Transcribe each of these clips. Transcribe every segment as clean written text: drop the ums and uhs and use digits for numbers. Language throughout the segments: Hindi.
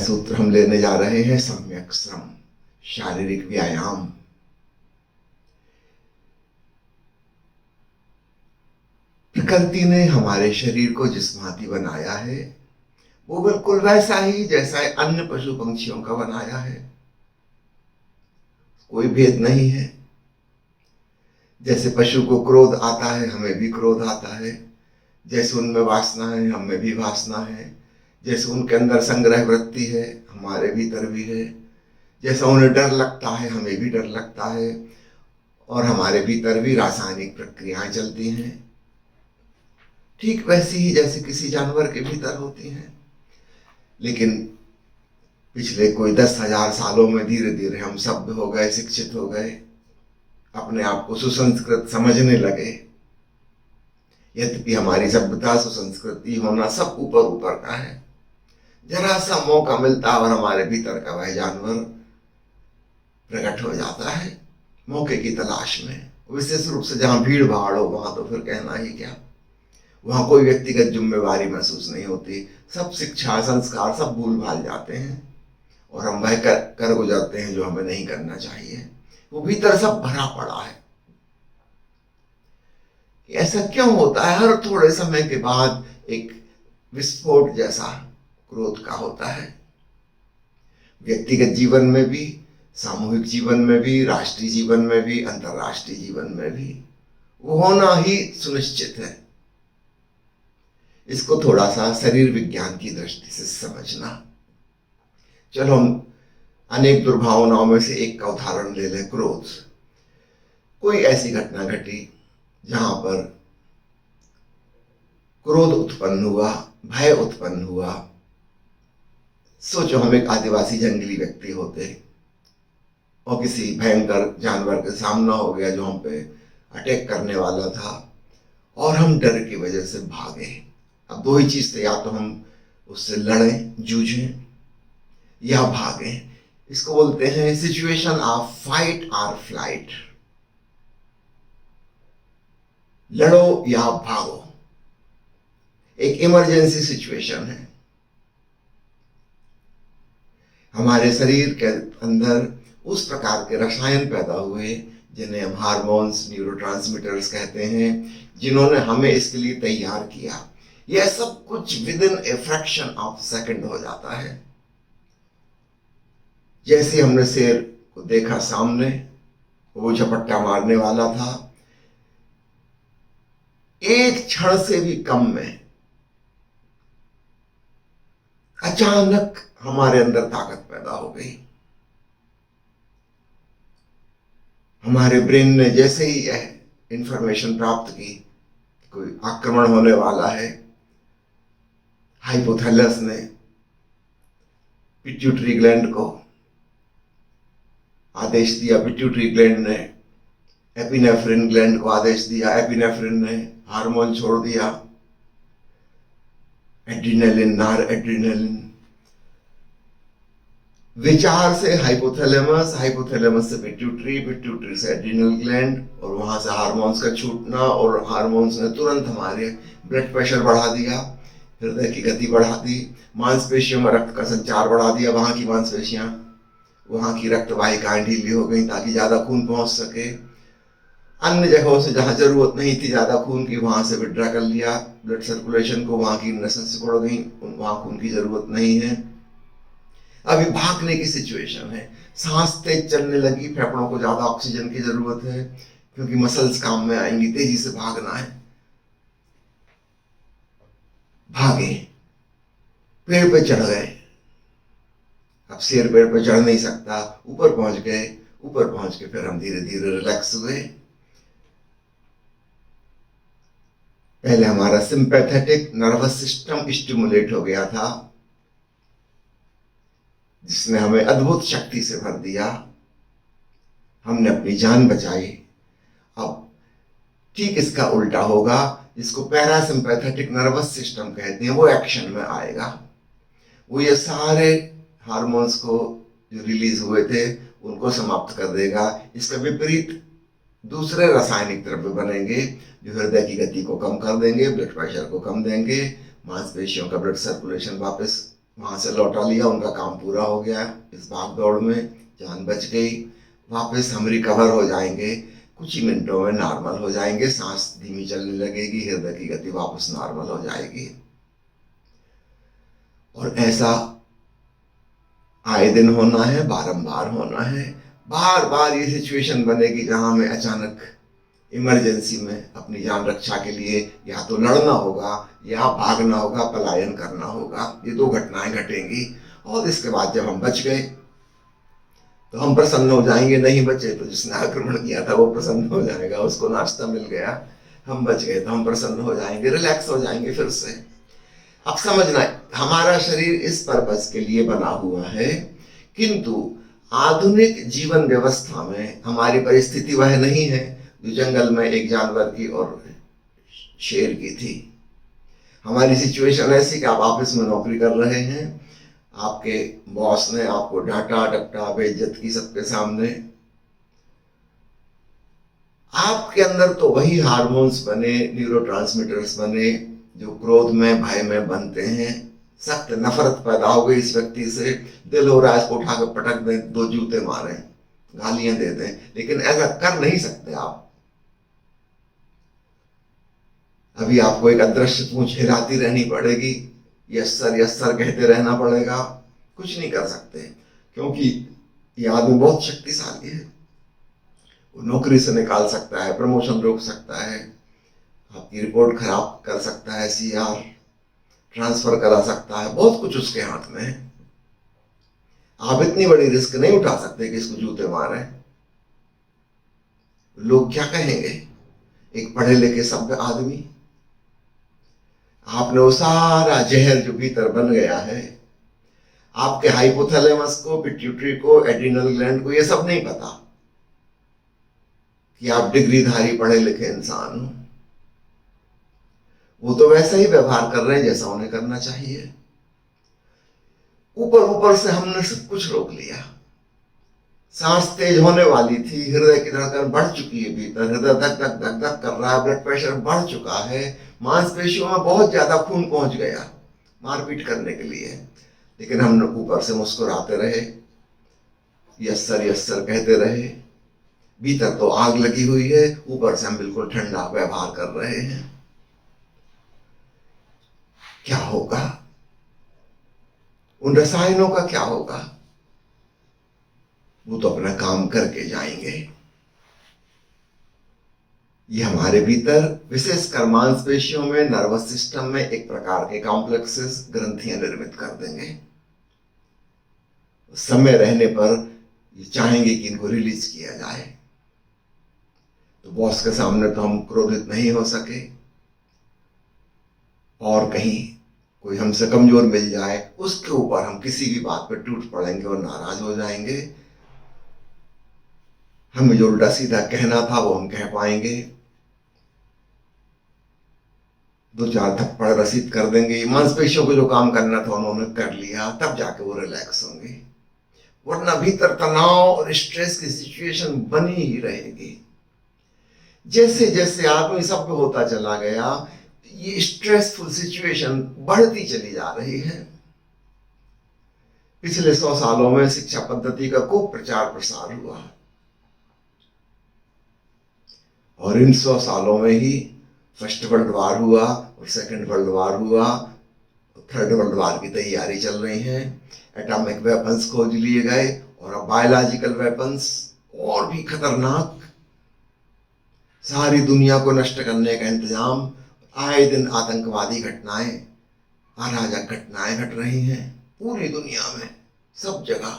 सूत्र हम लेने जा रहे हैं सम्यक श्रम, शारीरिक व्यायाम। प्रकृति ने हमारे शरीर को जिस भांति बनाया है वो बिल्कुल वैसा ही जैसा अन्य पशु पंछियों का बनाया है, कोई भेद नहीं है। जैसे पशु को क्रोध आता है, हमें भी क्रोध आता है। जैसे उनमें वासना है, हमें भी वासना है। जैसे उनके अंदर संग्रह वृत्ति है, हमारे भीतर भी है। जैसा उन्हें डर लगता है, हमें भी डर लगता है। और हमारे भीतर भी रासायनिक प्रक्रियाएं चलती हैं, ठीक वैसी ही जैसे किसी जानवर के भीतर होती हैं। लेकिन पिछले कोई 10,000 सालों में धीरे धीरे हम सभ्य हो गए, शिक्षित हो गए, अपने आप को सुसंस्कृत समझने लगे। यद्यपि हमारी सभ्यता सुसंस्कृति होना सब ऊपर ऊपर का है, जरा सा मौका मिलता है और हमारे भीतर का वह जानवर प्रकट हो जाता है मौके की तलाश में। विशेष रूप से जहां भीड़ भाड़ हो वहां तो फिर कहना ही क्या, वहां कोई व्यक्तिगत जिम्मेवारी महसूस नहीं होती। सब शिक्षा संस्कार सब भूल भाल जाते हैं और हम वह कर गुजरते हैं जो हमें नहीं करना चाहिए। वो भीतर सब भरा पड़ा है। ऐसा क्यों होता है? हर थोड़े समय के बाद एक विस्फोट जैसा क्रोध का होता है। व्यक्तिगत जीवन में भी, सामूहिक जीवन में भी, राष्ट्रीय जीवन में भी, अंतर्राष्ट्रीय जीवन में भी वो होना ही सुनिश्चित है। इसको थोड़ा सा शरीर विज्ञान की दृष्टि से समझना। चलो हम अनेक दुर्भावनाओं में से एक का उदाहरण ले लें, क्रोध। कोई ऐसी घटना घटी जहां पर क्रोध उत्पन्न हुआ, भय उत्पन्न हुआ। सोचो हम एक आदिवासी जंगली व्यक्ति होते और किसी भयंकर जानवर के सामना हो गया जो हम पे अटैक करने वाला था और हम डर की वजह से भागे। अब दो ही चीज थे, या तो हम उससे लड़ें, जूझें या भागें। इसको बोलते हैं सिचुएशन ऑफ फाइट और फ्लाइट। लड़ो या भागो, एक इमरजेंसी सिचुएशन है। हमारे शरीर के अंदर उस प्रकार के रसायन पैदा हुए जिन्हें हम हार्मोन्स, न्यूरोट्रांसमीटर्स कहते हैं, जिन्होंने हमें इसके लिए तैयार किया। यह सब कुछ with in a fraction of second हो जाता है। जैसे हमने शेर को देखा सामने, वो झपट्टा मारने वाला था, एक क्षण से भी कम में अचानक हमारे अंदर ताकत पैदा हो गई। हमारे ब्रेन ने जैसे ही यह इंफॉर्मेशन प्राप्त की कोई आक्रमण होने वाला है, हाइपोथैलस ने पिट्यूटरी ग्लैंड को आदेश दिया, पिट्यूटरी ग्लैंड ने एपिनेफ्रिन ग्लैंड को आदेश दिया, एपिनेफ्रिन ने हार्मोन छोड़ दिया, एड्रिनलिन, नॉर एड्रिनलिन। विचार से हाइपोथैलेमस, हाइपोथैलेमस से पिट्यूटरी, पिट्यूटरी से एड्रिनल ग्लैंड और वहां से हार्मोन्स का छूटना, और हार्मोन्स ने तुरंत हमारे ब्लड प्रेशर बढ़ा दिया, हृदय की गति बढ़ा दी, मांसपेशियों में रक्त का संचार बढ़ा दिया। वहां की मांसपेशियां, वहां की रक्त वाहिकाएं ढीली हो गई ताकि ज्यादा खून पहुंच सके। अन्य जगहों से जहां जरूरत नहीं थी ज्यादा खून की, वहां से विड्रा कर लिया ब्लड सर्कुलेशन को, वहां की नसें सिकुड़ गई, वहां खून की जरूरत नहीं है। अभी भागने की सिचुएशन है, सांस तेज चलने लगी, फेफड़ों को ज्यादा ऑक्सीजन की जरूरत है क्योंकि मसल्स काम में आएंगी, तेजी से भागना है। भागे, पेड़ पे चढ़ गए। अब शेर पेड़ पे चढ़ नहीं सकता, ऊपर पहुंच गए। ऊपर पहुंच के फिर हम धीरे धीरे रिलैक्स हुए। पहले हमारा सिंपैथेटिक नर्वस सिस्टम स्टिमुलेट हो गया था, जिसने हमें अद्भुत शक्ति से भर दिया। हमने अपनी जान बचाई। अब ठीक इसका उल्टा होगा, जिसको पैरासिम्पैथेटिक नर्वस सिस्टम कहते हैं, वो एक्शन में आएगा। वो ये सारे हार्मोन्स को जो रिलीज हुए थे उनको समाप्त कर देगा। इसका विपरीत दूसरे रासायनिक द्रव्य बनेंगे जो हृदय की गति को कम कर देंगे, ब्लड प्रेशर को कम देंगे, मांसपेशियों का ब्लड सर्कुलेशन वापस वहां से लौटा लिया, उनका काम पूरा हो गया। इस भाग दौड़ में जान बच गई। वापस हम रिकवर हो जाएंगे, कुछ ही मिनटों में नॉर्मल हो जाएंगे, सांस धीमी चलने लगेगी, हृदय की गति वापस नॉर्मल हो जाएगी। और ऐसा आए दिन होना है, बारंबार होना है। बार बार ये सिचुएशन बनेगी जहां हमें अचानक इमरजेंसी में अपनी जान रक्षा के लिए या तो लड़ना होगा या भागना होगा, पलायन करना होगा। ये दो घटनाएं घटेंगी। और इसके बाद जब हम बच गए तो हम प्रसन्न हो जाएंगे, नहीं बचे तो जिसने आक्रमण किया था वो प्रसन्न हो जाएगा, उसको नाश्ता मिल गया। हम बच गए तो हम प्रसन्न हो जाएंगे, रिलैक्स हो जाएंगे फिर से। अब समझना, हमारा शरीर इस पर्पस के लिए बना हुआ है, किंतु आधुनिक जीवन व्यवस्था में हमारी परिस्थिति वह नहीं है जो जंगल में एक जानवर की और शेर की थी। हमारी सिचुएशन ऐसी कि आप ऑफिस में नौकरी कर रहे हैं, आपके बॉस ने आपको डांटा डपटा बेइज्जत की सबके सामने। आपके अंदर तो वही हार्मोन्स बने, न्यूरोट्रांसमीटर्स बने जो क्रोध में, भय में बनते हैं। सख्त नफरत पैदा हो गई इस व्यक्ति से, दिल हो रहा है इसको उठा कर पटक दें, दो जूते मारें, गालियां दे दें, लेकिन ऐसा कर नहीं सकते आप। अभी आपको एक अदृश्य पूंछ हिलाती रहनी पड़ेगी, यस सर कहते रहना पड़ेगा, कुछ नहीं कर सकते, क्योंकि ये आदमी बहुत शक्तिशाली है। वो नौकरी से निकाल सकता है, प्रमोशन रोक सकता है, आपकी रिपोर्ट खराब कर सकता है, सीआर ट्रांसफर करा सकता है, बहुत कुछ उसके हाथ में है। आप इतनी बड़ी रिस्क नहीं उठा सकते कि इसको जूते मारे। लोग क्या कहेंगे? एक पढ़े लिखे सभ्य आदमी, आपने वो सारा जहर जो भीतर बन गया है, आपके हाइपोथैलेमस को, पिट्यूटरी को, एड्रिनल ग्लैंड को ये सब नहीं पता कि आप डिग्रीधारी पढ़े लिखे इंसान हो। वो तो वैसा ही व्यवहार कर रहे हैं जैसा उन्हें करना चाहिए। ऊपर ऊपर से हमने सब कुछ रोक लिया। सांस तेज होने वाली थी, हृदय की धड़कन बढ़ चुकी है, भीतर हृदय धक धक धक धक कर रहा है, ब्लड प्रेशर बढ़ चुका है, मांसपेशियों में बहुत ज्यादा खून पहुंच गया मारपीट करने के लिए। लेकिन हम ऊपर से मुस्कुराते रहे, यस सर कहते रहे। भीतर तो आग लगी हुई है, ऊपर से हम बिल्कुल ठंडा व्यवहार कर रहे हैं। क्या होगा? उन रसायनों का क्या होगा? वो तो अपना काम करके जाएंगे। ये हमारे भीतर, विशेषकर मांसपेशियों में, नर्वस सिस्टम में एक प्रकार के कॉम्प्लेक्सेस, ग्रंथियां निर्मित कर देंगे। समय रहने पर ये चाहेंगे कि इनको रिलीज किया जाए। तो बॉस के सामने तो हम क्रोधित नहीं हो सके, और कहीं कोई हमसे कमजोर मिल जाए उसके ऊपर हम किसी भी बात पर टूट पड़ेंगे और नाराज हो जाएंगे। हमें जो उल्टा सीधा कहना था वो हम कह पाएंगे, दो चार थप्पड़ रसीद कर देंगे। मांसपेशियों को जो काम करना था उन्होंने कर लिया, तब जाके वो रिलैक्स होंगे। वरना भीतर तनाव और स्ट्रेस की सिचुएशन बनी ही रहेगी। जैसे जैसे आदमी सभ्य होता चला गया, ये स्ट्रेसफुल सिचुएशन बढ़ती चली जा रही है। पिछले 100 सालों में शिक्षा पद्धति का खूब प्रचार प्रसार हुआ, और इन 100 सालों में ही फर्स्ट वर्ल्ड वॉर हुआ और सेकंड वर्ल्ड वॉर हुआ, थर्ड वर्ल्ड वॉर की तैयारी चल रही है। एटॉमिक वेपन्स खोज लिए गए, और अब बायोलॉजिकल वेपन्स और भी खतरनाक, सारी दुनिया को नष्ट करने का इंतजाम। आए दिन आतंकवादी घटनाएं, अराजक घटनाएं घट रही हैं पूरी दुनिया में, सब जगह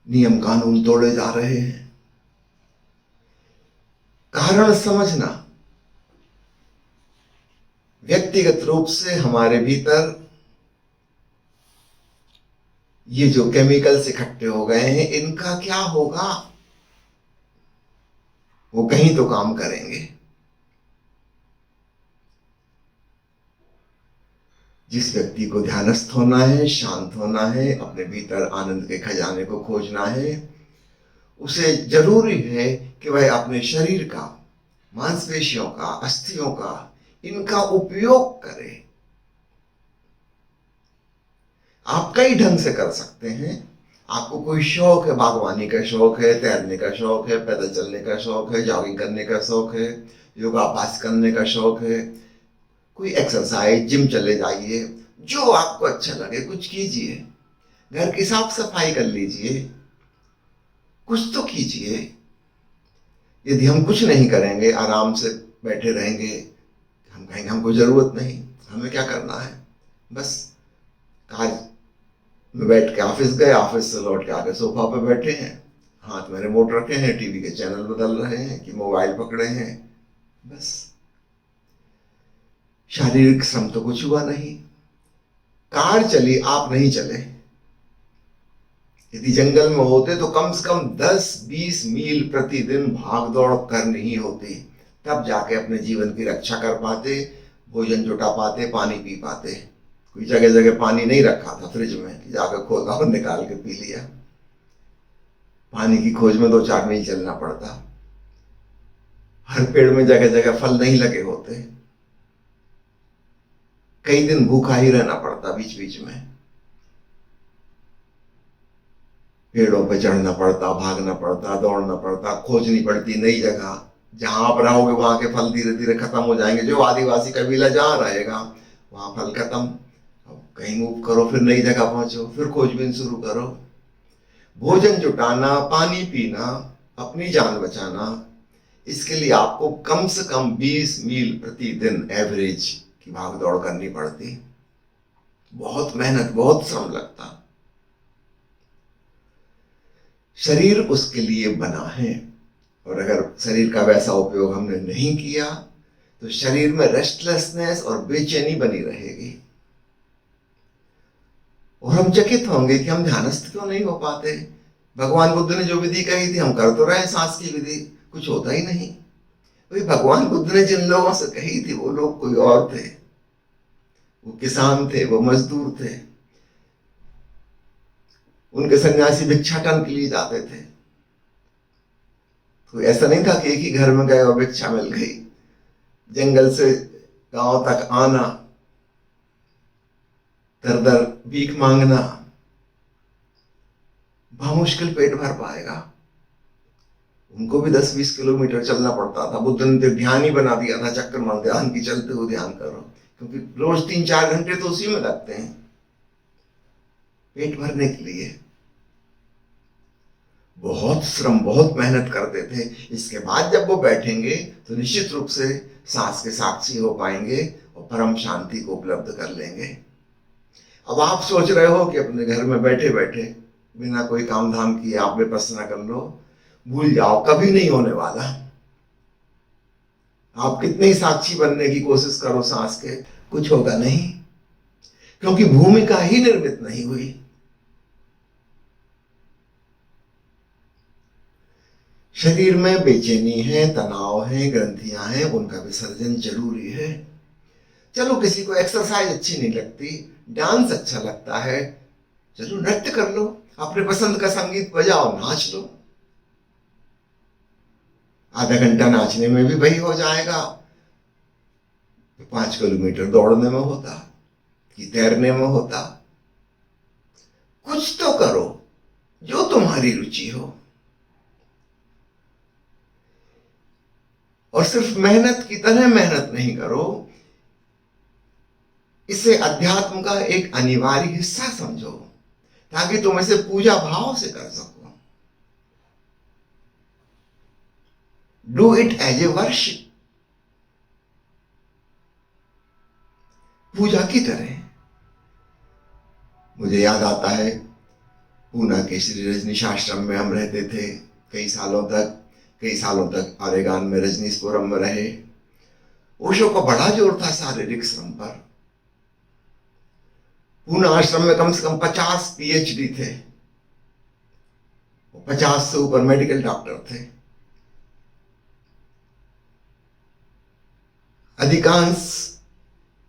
नियम कानून तोड़े जा रहे हैं। कारण समझना, व्यक्तिगत रूप से हमारे भीतर ये जो केमिकल्स इकट्ठे हो गए हैं, इनका क्या होगा? वो कहीं तो काम करेंगे। जिस व्यक्ति को ध्यानस्थ होना है, शांत होना है, अपने भीतर आनंद के खजाने को खोजना है, उसे जरूरी है कि वह अपने शरीर का, मांसपेशियों का, अस्थियों का, इनका उपयोग करे। आप कई ढंग से कर सकते हैं। आपको कोई शौक है, बागवानी का शौक है, तैरने का शौक है, पैदल चलने का शौक है, जॉगिंग करने का शौक है, योगाभ्यास करने का शौक है, कोई एक्सरसाइज, जिम चले जाइए, जो आपको अच्छा लगे कुछ कीजिए। घर की साफ सफाई कर लीजिए, कुछ तो कीजिए। यदि हम कुछ नहीं करेंगे, आराम से बैठे रहेंगे, हम कहेंगे हमको जरूरत नहीं, हमें क्या करना है, बस काज में बैठ के ऑफिस गए, ऑफिस से लौट के आके सोफा पे बैठे हैं, हाथ में रिमोट रखे हैं, टीवी के चैनल बदल रहे हैं कि मोबाइल पकड़े हैं, बस शारीरिक श्रम तो कुछ हुआ नहीं। कार चली, आप नहीं चले। यदि जंगल में होते तो कम से कम 10-20 मील प्रतिदिन भाग दौड़ करनी ही होती, तब जाके अपने जीवन की रक्षा कर पाते, भोजन जुटा पाते, पानी पी पाते। कोई जगह जगह पानी नहीं रखा था फ्रिज में कि जाकर खोला और निकाल के पी लिया। पानी की खोज में 2-4 मील चलना पड़ता। हर पेड़ में जगह जगह फल नहीं लगे होते, कई दिन भूखा ही रहना पड़ता बीच बीच में। पेड़ों पे चढ़ना पड़ता, भागना पड़ता, दौड़ना पड़ता, खोजनी पड़ती नई जगह। जहां आप रहोगे वहां के फल धीरे धीरे खत्म हो जाएंगे। जो आदिवासी कबीला जहां रहेगा वहां फल खत्म। अब कहीं मूव करो, फिर नई जगह पहुंचो, फिर खोजबीन शुरू करो। भोजन जुटाना, पानी पीना, अपनी जान बचाना, इसके लिए आपको कम से कम 20 मील प्रतिदिन एवरेज की भाग दौड़ करनी पड़ती। बहुत मेहनत, बहुत श्रम लगता। शरीर उसके लिए बना है, और अगर शरीर का वैसा उपयोग हमने नहीं किया तो शरीर में रेस्टलेसनेस और बेचैनी बनी रहेगी, और हम चकित होंगे कि हम ध्यानस्थ क्यों नहीं हो पाते। भगवान बुद्ध ने जो विधि कही थी हम कर तो रहे, सांस की विधि, कुछ होता ही नहीं। भाई भगवान बुद्ध ने जिन लोगों से कही थी वो लोग कोई और थे, वो किसान थे, वो मजदूर थे, उनके सन्यासी भिक्षाटन के लिए जाते थे। तो ऐसा नहीं था कि एक ही घर में गए और भिक्षा मिल गई। जंगल से गांव तक आना, दर दर भीख मांगना, मुश्किल पेट भर पाएगा। उनको भी 10-20 किलोमीटर चलना पड़ता था। बुद्ध ने तो ध्यान ही बना दिया था, चक्रमण ध्यान की, चलते हुए ध्यान करो, क्योंकि रोज 3-4 घंटे तो उसी में लगते हैं पेट भरने के लिए। बहुत श्रम, बहुत मेहनत करते थे। इसके बाद जब वो बैठेंगे तो निश्चित रूप से सांस के साक्षी हो पाएंगे और परम शांति को उपलब्ध कर लेंगे। अब आप सोच रहे हो कि अपने घर में बैठे बैठे बिना कोई काम धाम किए आप विपश्यना कर लो, भूल जाओ, कभी नहीं होने वाला। आप कितने ही साक्षी बनने की कोशिश करो सांस के, कुछ होगा नहीं, क्योंकि भूमिका ही निर्मित नहीं हुई। शरीर में बेचैनी है, तनाव है, ग्रंथियां हैं, उनका विसर्जन जरूरी है। चलो किसी को एक्सरसाइज अच्छी नहीं लगती, डांस अच्छा लगता है, चलो नृत्य कर लो, अपने पसंद का संगीत बजाओ, नाच लो। आधा घंटा नाचने में भी वही हो जाएगा 5 किलोमीटर दौड़ने में होता कि तैरने में होता। कुछ तो करो जो तुम्हारी रुचि हो, और सिर्फ मेहनत की तरह मेहनत नहीं करो, इसे अध्यात्म का एक अनिवार्य हिस्सा समझो, ताकि तुम इसे पूजा भाव से कर सको। Do it as a worship, पूजा की तरह। मुझे याद आता है पूना के श्री रजनीशाश्रम में हम रहते थे कई सालों तक आरेगान में रजनीशपुरम में रहे। ओशो का बड़ा जोर था शारीरिक श्रम पर। पूना आश्रम में कम से कम 50 पीएचडी थे, 50 से ऊपर मेडिकल डॉक्टर थे। अधिकांश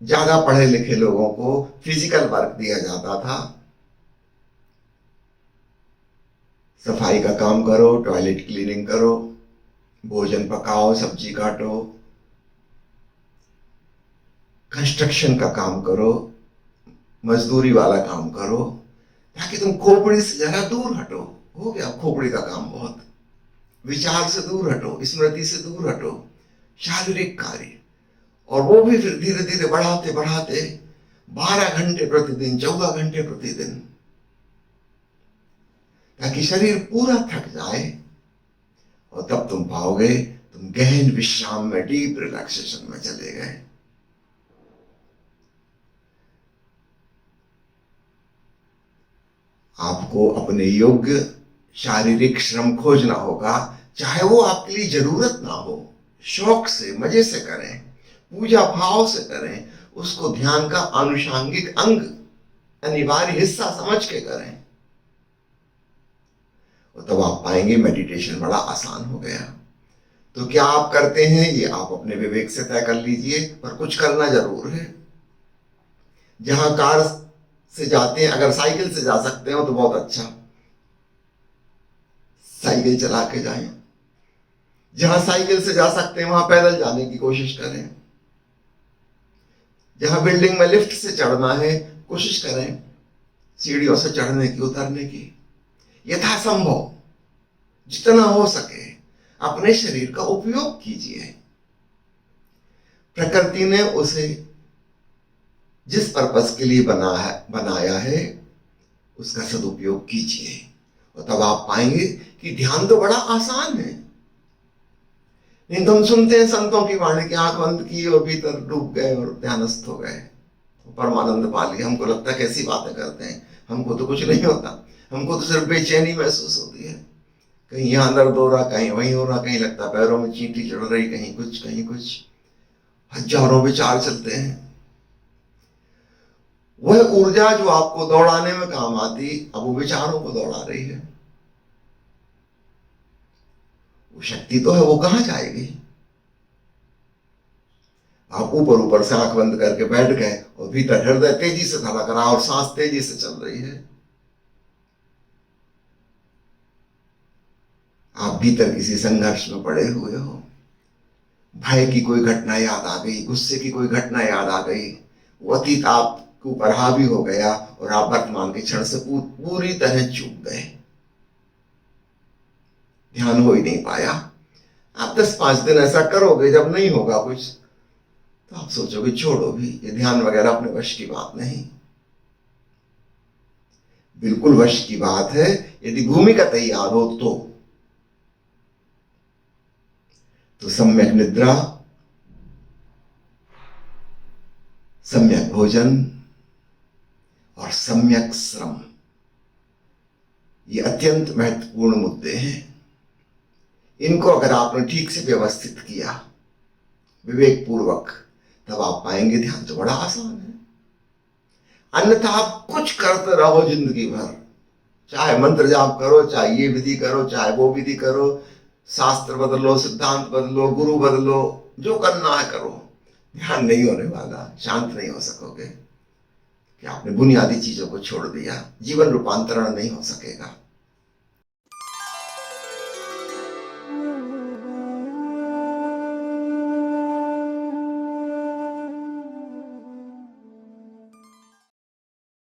ज्यादा पढ़े लिखे लोगों को फिजिकल वर्क दिया जाता था। सफाई का काम करो, टॉयलेट क्लीनिंग करो, भोजन पकाओ, सब्जी काटो, कंस्ट्रक्शन का काम करो, मजदूरी वाला काम करो, ताकि तुम खोपड़ी से जरा दूर हटो। हो गया खोपड़ी का काम बहुत। विचार से दूर हटो, स्मृति से दूर हटो, शारीरिक कार्य। और वो भी फिर धीरे धीरे बढ़ाते बढ़ाते 12 घंटे प्रतिदिन, 14 घंटे प्रतिदिन, ताकि शरीर पूरा थक जाए। और तब तुम पाओगे तुम गहन विश्राम में, डीप रिलैक्सेशन में चले गए। आपको अपने योग्य शारीरिक श्रम खोजना होगा, चाहे वो आपके लिए जरूरत ना हो। शौक से, मजे से करें, पूजा भाव से करें, उसको ध्यान का आनुषांगिक अंग, अनिवार्य हिस्सा समझ के करें। और तब आप पाएंगे मेडिटेशन बड़ा आसान हो गया। तो क्या आप करते हैं, ये आप अपने विवेक से तय कर लीजिए, पर कुछ करना जरूर है। जहां कार से जाते हैं, अगर साइकिल से जा सकते हो तो बहुत अच्छा, साइकिल चला के जाएं। जहां साइकिल से जा सकते हैं वहां पैदल जाने की कोशिश करें। जहां बिल्डिंग में लिफ्ट से चढ़ना है, कोशिश करें सीढ़ियों से चढ़ने की, उतरने की। यथासंभव जितना हो सके अपने शरीर का उपयोग कीजिए। प्रकृति ने उसे जिस पर्पस के लिए बनाया है उसका सदुपयोग कीजिए। और तब आप पाएंगे कि ध्यान तो बड़ा आसान है। नहीं तो हम सुनते हैं संतों की वाणी की, आंख बंद की और भीतर डूब गए और ध्यानस्थ हो गए, परमानंद पा लिया। हमको लगता है कैसी बातें करते हैं, हमको तो कुछ नहीं होता, हमको तो सिर्फ बेचैनी महसूस होती है। कहीं यहाँ दर्द हो रहा, कहीं वहीं हो रहा, कहीं लगता है पैरों में चींटी चढ़ रही, कहीं कुछ कहीं कुछ। हजारों विचार चलते हैं। वह ऊर्जा जो आपको दौड़ाने में काम आती, अब वो विचारों को दौड़ा रही है। वो शक्ति तो है, वो कहां जाएगी? आप ऊपर ऊपर से आंख बंद करके बैठ गए और भीतर हृदय तेजी से धड़क रहा और सांस तेजी से चल रही है। आप भीतर किसी संघर्ष में पड़े हुए हो, भय की कोई घटना याद आ गई, गुस्से की कोई घटना याद आ गई, वो अतीत आपके ऊपर हावी हो गया और आप वर्तमान के क्षण से पूरी तरह चूक गए। ध्यान हो ही नहीं पाया। आप 10-5 दिन ऐसा करोगे, जब नहीं होगा कुछ तो आप सोचोगे छोड़ो भी, ये ध्यान वगैरह अपने वश की बात नहीं। बिल्कुल वश की बात है यदि भूमिका तैयार हो तो सम्यक निद्रा, सम्यक भोजन और सम्यक श्रम, ये अत्यंत महत्वपूर्ण मुद्दे हैं। इनको अगर आपने ठीक से व्यवस्थित किया विवेक पूर्वक, तब आप पाएंगे ध्यान तो बड़ा आसान है। अन्यथा आप कुछ करते रहो जिंदगी भर, चाहे मंत्र जाप करो, चाहे ये विधि करो, चाहे वो विधि करो, शास्त्र बदलो, सिद्धांत बदलो, गुरु बदलो, जो करना है करो, ध्यान नहीं होने वाला, शांत नहीं हो सकोगे कि आपने बुनियादी चीजों को छोड़ दिया। जीवन रूपांतरण नहीं हो सकेगा।